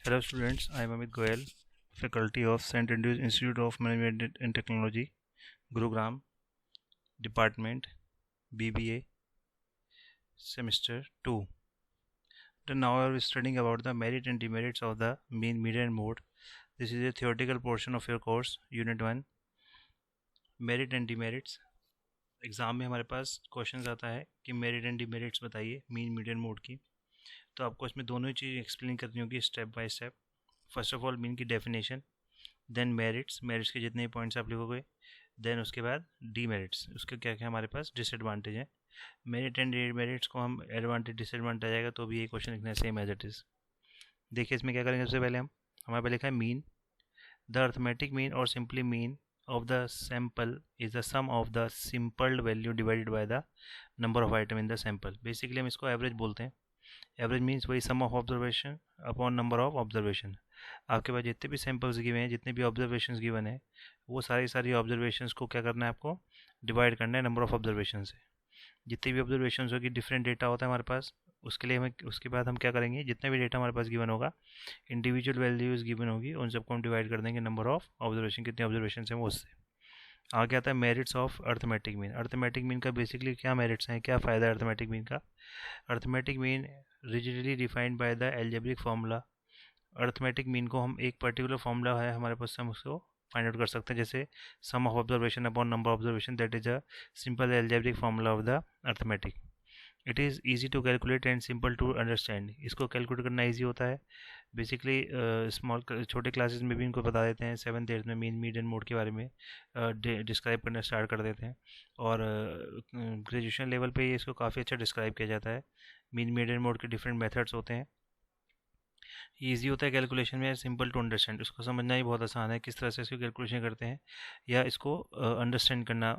Hello students, I am Amit Goyal, faculty of St. Andrews Institute of Management and Technology, Gurugram, Department BBA, Semester 2. Now I am studying about the merit and demerits of the mean, median and mode. This is a theoretical portion of your course, Unit 1, Merit and Demerits. Exam में हमारे पास question आता है कि merit and demerits बताइए mean median mode की। तो आपको इसमें दोनों ही चीज़ एक्सप्लेन करनी होगी step by step. First of all mean की डेफिनेशन, देन मेरिट्स के जितने पॉइंट्स आप लिखोगे, देन उसके बाद डीमेरिट्स, उसके क्या क्या हमारे पास डिसएडवांटेज है। मेरिट एंड डीमेरिट्स को हम एडवांटेज डिसएडवांटेज आएगा तो भी ये क्वेश्चन लिखना है सेम एज इट इज़। देखिए इसमें क्या करेंगे, सबसे पहले हमारे पास लिखा है मीन। द अर्थमेटिक मीन और simply mean of the sample is the sum of the simple value divided by the number of item in the sample. Basically हम इसको एवरेज बोलते हैं। एवरेज मीन्स वही sum of observation upon number of observation. आपके पास जितने भी samples given हैं, जितने भी ऑब्जर्वेशंस गिवन है, वो सारी ऑब्जर्वेशंस को क्या करना है, आपको डिवाइड करना है नंबर ऑफ ऑब्जर्वेशन से। जितनी भी ऑब्जर्वेशंस होगी, डिफरेंट डेटा होता है हमारे पास, उसके लिए हमें उसके बाद हम क्या करेंगे, जितना भी डेटा हमारे पास गिवन होगा, इंडिविजुअल वैल्यूज़ गिवन होगी, उन सबको हम डिवाइड कर देंगे नंबर ऑफ ऑब्जर्वेशन, कितने ऑब्जर्वेशन हैं वो उससे। आगे आता है merits of arithmetic mean. Arithmetic mean का बेसिकली क्या मेरिट्स हैं, क्या फ़ायदा है अर्थमेटिक मीन का। Arithmetic mean rigidly defined by the algebraic formula. Arithmetic mean को हम एक पर्टिकुलर फार्मूला है हमारे पास, हम उसको फाइंड आउट कर सकते हैं, जैसे sum of observation upon number of observation, that is a simple algebraic formula of the arithmetic. It is easy to calculate and simple to understand. इसको कैलकुलेट करना ईजी होता है। बेसिकली छोटे क्लासेस में भी इनको बता देते हैं, 7th 8th में मीन मीडियन मोड के बारे में डिस्क्राइब करना स्टार्ट कर देते हैं, और ग्रेजुएशन लेवल पे इसको काफ़ी अच्छा डिस्क्राइब किया जाता है। मीन मीडियन मोड के डिफरेंट मेथड्स होते हैं, ईजी होता है कैलकुलेशन में, सिंपल टू अंडरस्टैंड। इसको समझना ही बहुत आसान है, किस तरह से इसको कैलकुलेशन करते हैं, या इसको अंडरस्टैंड करना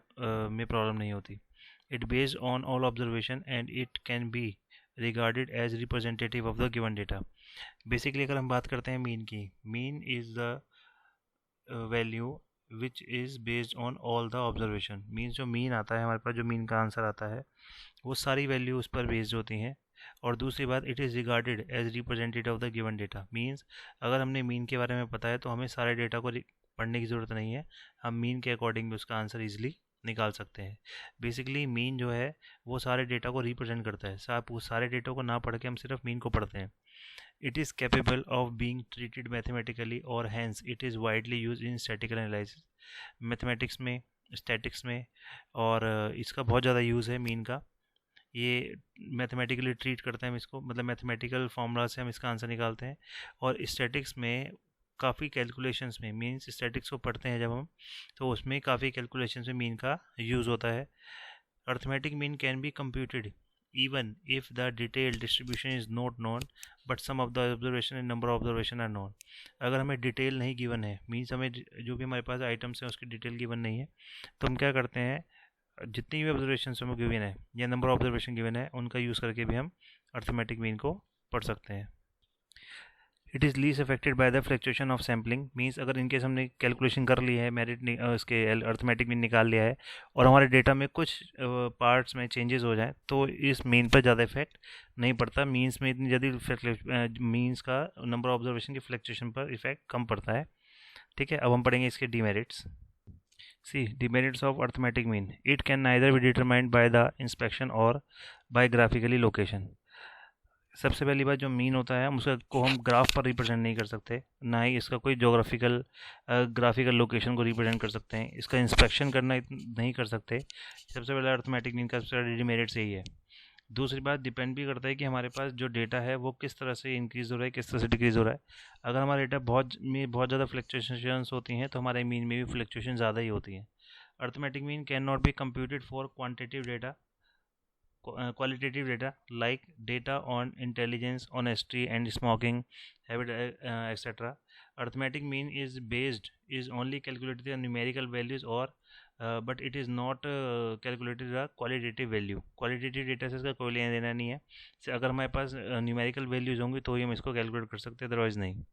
में प्रॉब्लम नहीं होती। It based on all observation and it can be regarded as representative of the given data. Basically अगर हम बात करते हैं मीन की, mean is the value which is based on all the observation. Means जो mean आता है हमारे पास, जो मीन का आंसर आता है, वो सारी वैल्यू उस पर बेस्ड होती हैं। और दूसरी बात, it is regarded as representative of the given data. Means अगर हमने मीन के बारे में पता है तो हमें सारे डेटा को पढ़ने की ज़रूरत नहीं है, हम मीन के अकॉर्डिंग भी उसका आंसर ईजिली निकाल सकते हैं। बेसिकली मीन जो है वो सारे डेटा को रिप्रेजेंट करता है। आप वो सारे डेटा को ना पढ़ के हम सिर्फ मीन को पढ़ते हैं। It is capable of being treated mathematically और hence it is widely use in statical analysis. Mathematics में, स्टैटिक्स में, और इसका बहुत ज़्यादा यूज़ है मीन का। ये मैथमेटिकली ट्रीट करते हैं हम इसको, मतलब मैथमेटिकल फार्मूला से हम इसका आंसर निकालते हैं। और स्टैटिक्स में काफ़ी कैलकुलेशंस में, मीन्स स्टैटिक्स को पढ़ते हैं जब हम, तो उसमें काफ़ी कैलकुलेशंस में मीन का यूज़ होता है। Arithmetic mean can be computed even if the detailed distribution is not known but some of the observation and number of observation are known। अगर हमें डिटेल नहीं गिवन है, मीन्स हमें जो भी हमारे पास आइटम्स हैं उसकी डिटेल गिवन नहीं है, तो हम क्या करते हैं, जितनी भी ऑब्जर्वेशन हमें गिवन है या नंबर ऑफ ऑब्जर्वेशन गिवन है, उनका यूज़ करके भी हम अर्थमेटिक मीन को पढ़ सकते हैं। It is least affected by the fluctuation of sampling. Means अगर इनकेस हमने कैलकुलेशन कर ली है, मेरिट उसके अर्थमेटिक मीन निकाल लिया है, और हमारे डेटा में कुछ पार्ट्स में चेंजेस हो जाए, तो इस मीन पर ज़्यादा इफेक्ट नहीं पड़ता। मीन्स में इतनी जल्दी मीन्स का नंबर ऑफ ऑब्जर्वेशन की फ्लक्चुएशन पर इफेक्ट कम पड़ता है। ठीक है, अब हम पढ़ेंगे इसके demerits. See demerits of arithmetic mean, it can neither be determined by the inspection or by graphically location। सबसे पहली बात, जो मीन होता है हम उसको हम ग्राफ पर रिप्रेजेंट नहीं कर सकते, ना ही इसका कोई जोग्राफिकल ग्राफिकल लोकेशन को रिप्रेजेंट कर सकते हैं, इसका इंस्पेक्शन करना नहीं कर सकते। सबसे पहले अर्थमेटिक मीन का सबसे डीमेरिट्स यही है। दूसरी बात, डिपेंड भी करता है कि हमारे पास जो डेटा है वो किस तरह से इंक्रीज़ हो रहा है, किस तरह से डिक्रीज़ हो रहा है। अगर हमारा डेटा बहुत ज़्यादा फ्लक्चुएशंस होती हैं तो हमारे मीन में भी फ्लक्चुएशन ज़्यादा ही होती हैं। Arithmetic mean can not be computed for quantitative data, qualitative data like data on intelligence, honesty and smoking habit, etc. Arithmetic mean is only calculated the numerical values, or but it is not calculated the qualitative value। qualitative data से इसका कोई लेना देना नहीं है। अगर हमारे पास numerical values होंगी तो ही हम इसको कैलकुलेट कर सकते हैं, अदरवाइज नहीं।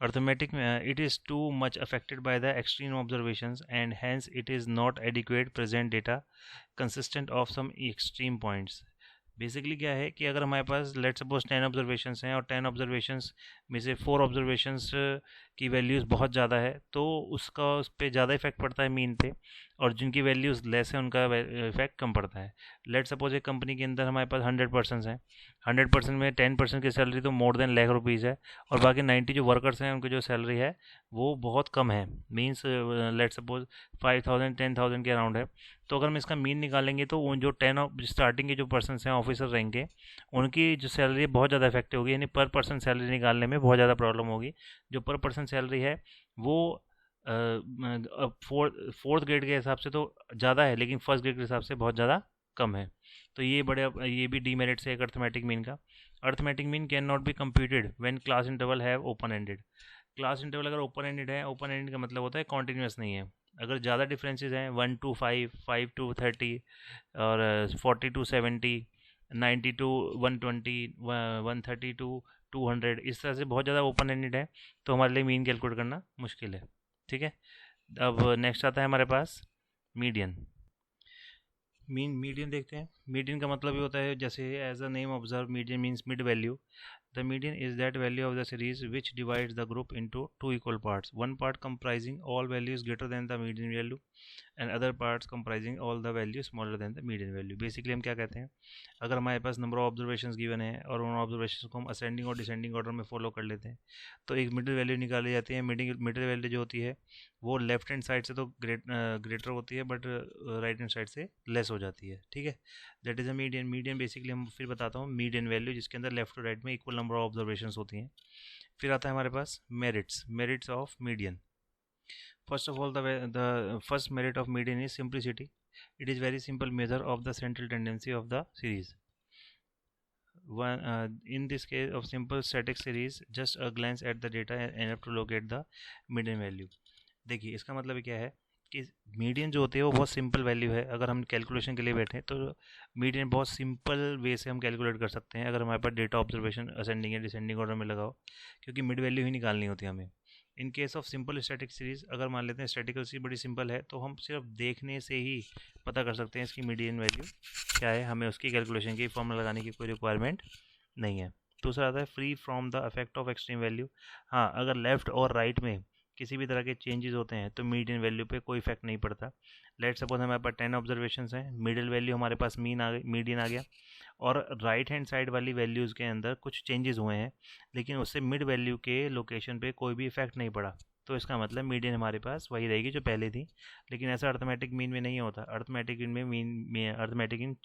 Arithmetic, it is too much affected by the extreme observations and hence it is not adequate present data consistent of some extreme points। Basically क्या है कि अगर हमारे पास लेट सपोज 10 ऑब्जर्वेशंस हैं और 10 ऑब्जर्वेशंस में से 4 ऑब्जर्वेशंस की वैल्यूज़ बहुत ज़्यादा है तो उसका उस पर ज़्यादा इफेक्ट पड़ता है मीन पे, और जिनकी वैल्यूज़ लेस है उनका इफेक्ट कम पड़ता है। लेट सपोज एक कंपनी के अंदर हमारे पास 100% हैं, 100% में 10% की सैलरी तो मोर देन लाख रुपीज़ है, और बाकी 90 जो वर्कर्स हैं उनकी जो सैलरी है वो बहुत कम है, मीन्स लेट सपोज 5000 10,000 के अराउंड है। तो अगर हम इसका मीन निकालेंगे तो उन जो 10 स्टार्टिंग के जो पर्सन हैं ऑफिसर रैंक के, उनकी जो सैलरी है बहुत ज़्यादा इफेक्टिव होगी, यानी पर पर्सन सैलरी निकालने में बहुत ज़्यादा प्रॉब्लम होगी। जो पर पर्सन सैलरी है वो फोर्थ ग्रेड के हिसाब से तो ज़्यादा है, लेकिन फर्स्ट ग्रेड के हिसाब से बहुत ज़्यादा कम है। तो ये भी डीमेरिट्स है एक अर्थमेटिक मीन का। Arithmetic mean can not be computed when class interval have open ended. Class interval अगर ओपन एंडेड है, ओपन एंडेड का मतलब होता है कॉन्टिन्यूस नहीं है। अगर ज़्यादा डिफरेंसेस हैं 1 to 5, 5 to 30 और 40 to 70, 90 to 120, 130 to 200, इस तरह से बहुत ज़्यादा ओपन एंडेड है तो हमारे लिए मीन कैलकुलेट करना मुश्किल है। ठीक है, अब नेक्स्ट आता है हमारे पास मीडियन। मीडियन देखते हैं। मीडियन का मतलब ये होता है, जैसे as a name observe, median means mid value. The median is that value of the series which divides the group into two equal parts. One part comprising all values greater than the median value and other parts comprising all the values smaller than the median value. Basically हम क्या कहते हैं, अगर हमारे पास number of observations given है और उन ऑब्जर्वेशंस को हम असेंडिंग और डिसेंडिंग ऑर्डर में फॉलो कर लेते हैं तो एक मिडिल वैल्यू निकाली जाती है। मिडिल वैल्यू जो होती है वो लेफ्ट हैंड साइड से तो ग्रेटर होती है बट राइट हैंड साइड से लेस हो जाती है। ठीक है, that is a median. Median basically हम फिर बताता हूँ मीडियन वैल्यू जिसके अंदर लेफ्ट टू राइट में इक्वल नंबर ऑफ ऑब्जर्वेशंस होती हैं। फिर आता है हमारे पास merits of median. First of all the first merit of median is simplicity. It is very simple measure of the central tendency of the series. In this case of simple static series, just a glance at the data and enough to locate the median value. देखिए इसका मतलब क्या है कि median जो होती है वो बहुत सिंपल वैल्यू है। अगर हम कैलकुलेशन के लिए बैठे तो मीडियन बहुत सिंपल वे से हम कैलकुलेट कर सकते हैं अगर हमारे पास डेटा ऑब्जर्वेशन असेंडिंग या डिसेंडिंग ऑर्डर में लगाओ, क्योंकि मिड वैल्यू ही निकालनी होती है हमें। In case of simple static series, अगर मान लेते हैं स्टैटिकल सीरीज बड़ी सिंपल है तो हम सिर्फ देखने से ही पता कर सकते हैं इसकी मीडियन वैल्यू क्या है, हमें उसकी कैलकुलेशन की फॉर्मूला लगाने की कोई रिक्वायरमेंट नहीं है। दूसरा आता है free from the effect of extreme value. हाँ, अगर लेफ्ट और राइट में किसी भी तरह के चेंजेस होते हैं तो मीडियन वैल्यू पे कोई इफेक्ट नहीं पड़ता। लेट सपोज हमारे पास 10 ऑब्जर्वेशंस हैं, मिडिल वैल्यू हमारे पास मीडियन आ गया, और राइट हैंड साइड वाली वैल्यूज़ के अंदर कुछ चेंजेस हुए हैं लेकिन उससे मिड वैल्यू के लोकेशन पे कोई भी इफेक्ट नहीं पड़ा, तो इसका मतलब मीडियन हमारे पास वही रहेगी जो पहले थी। लेकिन ऐसा अर्थमेटिक मीन में नहीं होता। अर्थमेटिक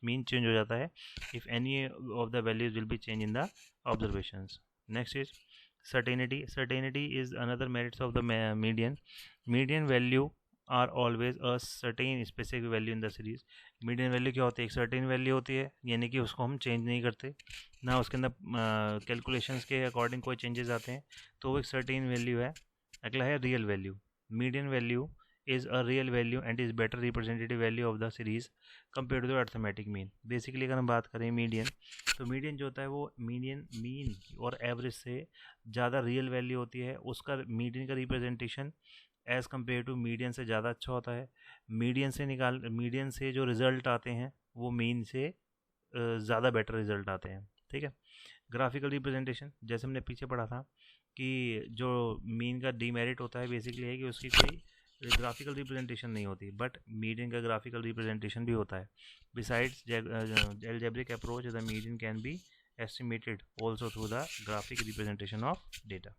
मीन चेंज हो जाता है if any of the values will be change in the observations. Next is certainty is another merits of the median value are always a certain specific value in the series। median value क्या होती है, एक certain value होती है, यानी कि उसको हम चेंज नहीं करते ना, उसके अंदर कैलकुलेशंस के अकॉर्डिंग कोई चेंजेस आते हैं, तो वो एक certain value है। अगला है real value. Median value is a real value and is better representative value of the series compared to the arithmetic mean। Basically अगर हम बात करें मीडियन, तो मीडियन जो होता है वो मीन और एवरेज से ज़्यादा रियल वैल्यू होती है। उसका मीडियन का representation as compare to median से ज़्यादा अच्छा होता है। मीडियन से जो रिज़ल्ट आते हैं वो मीन से ज़्यादा बेटर रिजल्ट आते हैं। ठीक है, ग्राफिकल रिप्रेजेंटेशन, जैसे हमने पीछे पढ़ा था कि जो मीन का डीमेरिट होता है बेसिकली है कि उसकी कोई ग्राफिकल रिप्रेजेंटेशन नहीं होती, बट मीडियन का ग्राफिकल रिप्रेजेंटेशन भी होता है। Besides algebraic approach, the median can be estimated also through the graphic representation of data।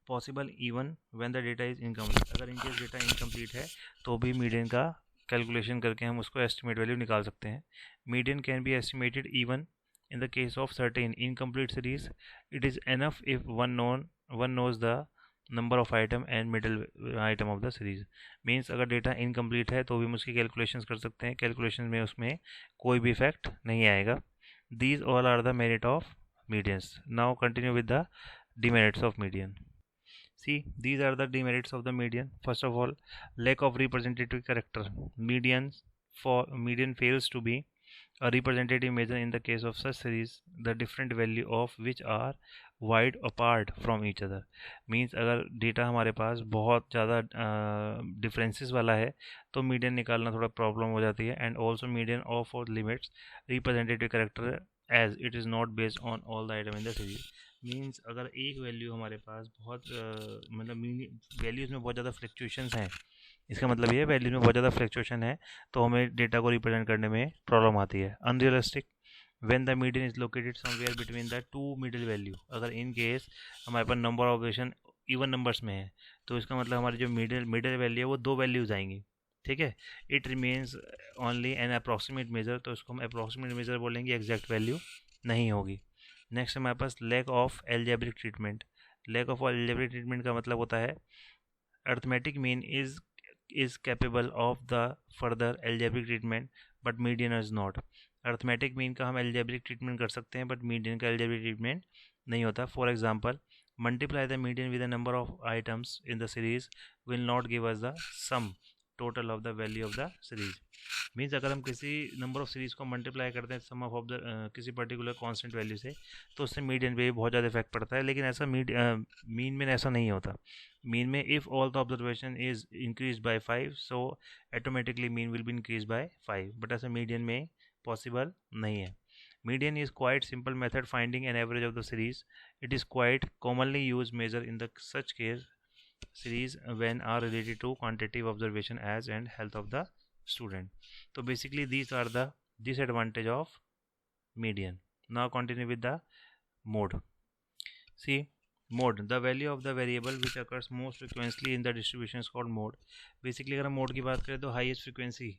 Possible even when the data is incomplete, अगर इनकेस डेटा इनकम्प्लीट है तो भी मीडियन का कैलकुलेशन करके हम उसको एस्टिमेट वैल्यू निकाल सकते हैं। Median can be estimated even in the case of certain incomplete series। it is enough if one knows the number of item and middle item of the series। Means अगर data incomplete है तो भी हम उसकी calculations कर सकते हैं, calculation में उसमें कोई भी इफेक्ट नहीं आएगा। these all are the merit of medians। now continue with the demerits of median। see, these are the demerits of the median। first of all, lack of representative character। median fails to be A representative measure in the case of such series, the different value of which are wide apart from each other. Means अगर data हमारे पास बहुत ज़्यादा differences वाला है तो median निकालना थोड़ा problem हो जाती है. एंड ऑल्सो मीडियन ऑफ और limits representative character as it is not based on all the item in the series. Means अगर एक वैल्यू हमारे पास बहुत मतलब वैल्यूज़ में बहुत ज़्यादा फ्लक्चुएशंस हैं, इसका मतलब ये वैल्यूज में बहुत ज़्यादा फ्लक्चुएशन है तो हमें डेटा को रिप्रेजेंट करने में प्रॉब्लम आती है. Unrealistic when the median is located somewhere between the two middle value. अगर इन केस हमारे पास number of observation even numbers में है तो इसका मतलब हमारी जो मिडिल वैल्यू है वो दो वैल्यूज आएंगी. ठीक है. It remains only an approximate measure, तो इसको हम अप्रॉक्सीमेट मेजर बोलेंगे, एग्जैक्ट वैल्यू नहीं होगी. नेक्स्ट हमारे पास lack of algebraic treatment. Lack of algebraic treatment का मतलब होता है arithmetic mean is capable of the further algebraic treatment but median is not. Arithmetic mean का हम algebraic treatment कर सकते हैं but median का algebraic treatment नहीं होता. For example, multiply the median with the number of items in the series will not give us the sum total of the value of the series. Means अगर हम किसी number of series को multiply करते हैं सम of the किसी particular constant value से तो उससे मीडियन पे भी बहुत ज़्यादा इफेक्ट पड़ता है. लेकिन ऐसा मीन में ऐसा नहीं होता. मीन में if all the observation is increase by 5 so automatically mean will be increase by 5, but ऐसा मीडियन में पॉसिबल नहीं है. Median is quite simple method finding an average of the series. It is quite commonly used measure in the such case series when are related to quantitative observation as and health of the student. So basically these are the disadvantage of median. Now continue with the mode. See, mode, the value of the variable which occurs most frequently in the distribution is called mode. Basically अगर हम mode की बात करें तो highest frequency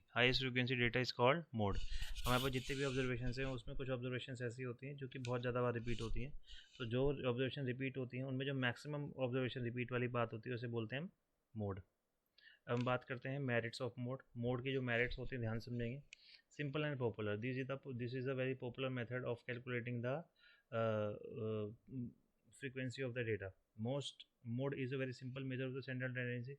data is called mode. हमारे पास जितने भी observation हैं उसमें कुछ ऑब्जर्वेशन ऐसी होती हैं जो कि बहुत ज़्यादा बार रिपीट होती हैं. तो जो ऑब्जर्वेशन रिपीट होती हैं उनमें जो मैक्सिमम ऑब्जर्वेशन रिपीट वाली बात होती है उसे बोलते हैं मोड. अब हम बात करते हैं मेरिट्स ऑफ मोड. मोड की जो मेरिट्स होती हैं ध्यान समझेंगे. Simple and popular. This is a very popular method of calculating the frequency of the data. Most mode is a very simple measure of the central tendency.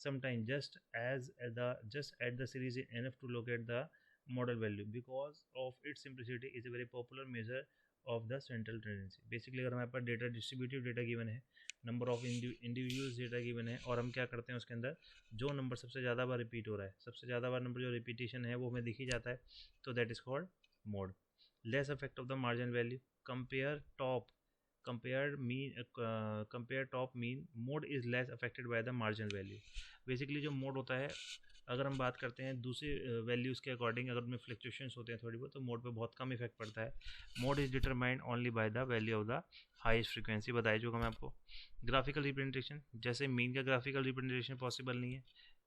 Sometimes just add the series is enough to locate the model value. Because of its simplicity is a very popular measure of the central tendency. Basically अगर हमारे पास data distributive data given है, number of individuals data given है और हम क्या करते हैं उसके अंदर जो नंबर सबसे ज़्यादा बार रिपीट हो रहा है, सबसे ज़्यादा बार नंबर जो रिपीटेशन है वो हमें दिख ही जाता है, तो that is called mode. Less effect of the margin value. compare top mean, mode is less affected by the marginal value. Basically जो मोड होता है अगर हम बात करते हैं दूसरे वैल्यूज़ के अकॉर्डिंग अगर उनमें फ्लक्चुएशंस होते हैं थोड़ी बहुत तो मोड पे बहुत कम इफेक्ट पड़ता है. Mode is determined only by the value of the highest frequency. बताया जो मैं आपको. ग्राफिकल रिप्रेजेंटेशन, जैसे मीन का ग्राफिकल रिप्रेजेंटेशन पॉसिबल नहीं है,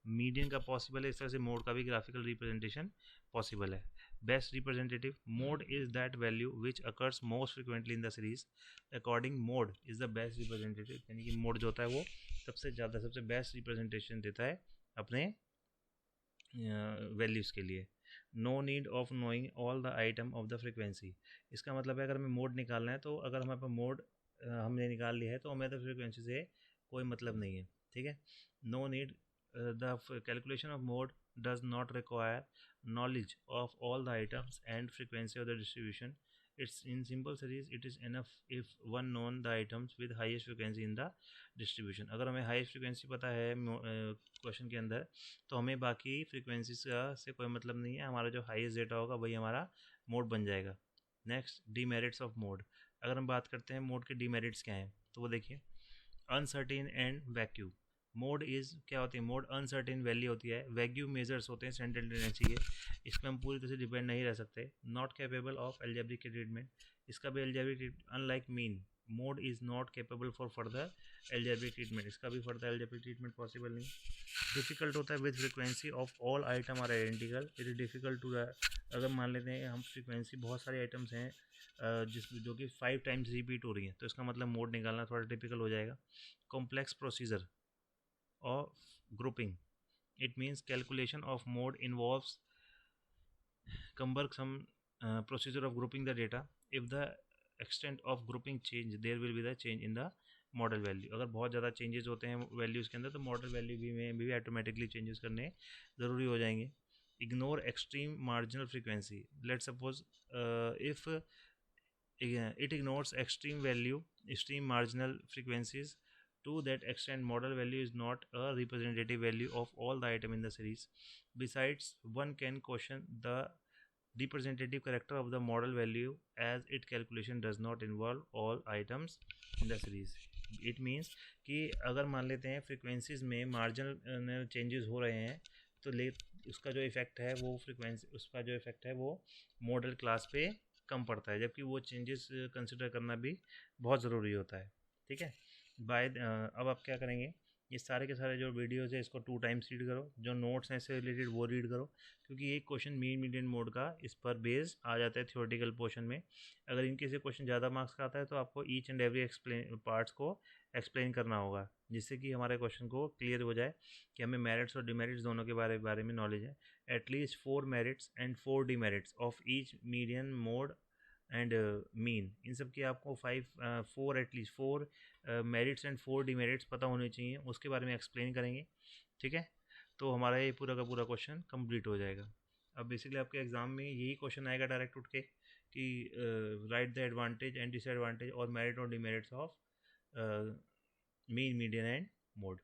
मीडियन का पॉसिबल है, इस तरह से मोड का भी ग्राफिकल रिप्रेजेंटेशन पॉसिबल है. Best representative mode is that value which occurs most frequently in the series. According mode is the best representative, यानी कि मोड जो होता है वो सबसे बेस्ट रिप्रेजेंटेशन देता है अपने वैल्यूज़ के लिए. No need of knowing all the item of the frequency. इसका मतलब है अगर हमें मोड निकालना है तो अगर हमारे पास मोड हमने निकाल लिया है तो हमें तो फ्रिक्वेंसी से कोई मतलब नहीं है. ठीक है. No need. The calculation of mode does not require knowledge of all the items and frequency of the distribution. It's in simple series. It is enough if one known the items with highest frequency in the distribution. अगर हमें highest frequency पता है question के अंदर तो हमें बाकी frequencies से कोई मतलब नहीं है. हमारा जो highest data होगा वही हमारा mode बन जाएगा. Next, demerits of mode. अगर हम बात करते हैं mode के demerits क्या हैं तो वो देखिए. Uncertain and vague. Mode is क्या होती है? मोड अनसर्टेन वैल्यू होती है, वैक्यू मेजर्स होते हैं सेंट्रल टेंडेंसी के, इसमें हम पूरी तरह से डिपेंड नहीं रह सकते. Not capable of algebraic treatment. इसका भी algebraic unlike mean mode is not capable for further algebraic treatment. इसका भी फर्दर एल्जेब्रिक ट्रीटमेंट पॉसिबल नहीं. डिफिकल्ट होता है with frequency of all item are identical. It is difficult to. अगर मान लेते हैं हम फ्रिक्वेंसी बहुत सारे आइटम्स हैं जो कि 5 टाइम्स रिपीट हो रही है तो इसका मतलब मोड निकालना थोड़ा टिपिकल हो जाएगा. Complex procedure of grouping. It means calculation of mode involves cumbersome procedure of grouping the data. If the extent of grouping change, there will be the change in the model value. अगर बहुत ज़्यादा changes होते हैं values के अंदर तो model value भी में भी ऑटोमेटिकली चेंजेस करने ज़रूरी हो जाएंगे. ignore extreme marginal frequency. Let's suppose if it ignores extreme marginal frequencies. To that extent, model value is not a representative value of all the item in the series. Besides, one can question the representative character of the model value as its calculation does not involve all items in the series. It means कि अगर मान लेते हैं frequencies में marginal changes हो रहे हैं तो उसका जो इफेक्ट है वो उसका जो इफेक्ट है वो मॉडल क्लास पे कम पड़ता है, जबकि वो चेंजेस कंसिडर करना भी बहुत ज़रूरी होता है। ठीक है, अब आप क्या करेंगे, ये सारे के सारे जो वीडियोज़ है इसको 2 टाइम्स रीड करो, जो नोट्स हैं इससे रिलेटेड वो रीड करो, क्योंकि एक क्वेश्चन मीन मीडियन मोड का इस पर बेस्ड आ जाता है थ्योरेटिकल पोर्शन में। अगर इनके से क्वेश्चन ज़्यादा मार्क्स का आता है तो आपको ईच एंड एवरी पार्ट्स को एक्सप्लेन करना होगा, जिससे कि हमारे क्वेश्चन को क्लियर हो जाए कि हमें मेरिट्स और डिमेरिट्स दोनों के बारे में नॉलेज है। At least 4 merits and 4 demerits of each median mode and mean, इन सब की आपको 4 एटलीस्ट 4 मेरिट्स एंड 4 डिमेरिट्स पता होने चाहिए, उसके बारे में एक्सप्लेन करेंगे। ठीक है, तो हमारा ये पूरा का पूरा क्वेश्चन कंप्लीट हो जाएगा। अब बेसिकली आपके एग्जाम में यही क्वेश्चन आएगा डायरेक्ट उठ के कि right the advantage and disadvantage और मेरिट और demerits of mean median and mode.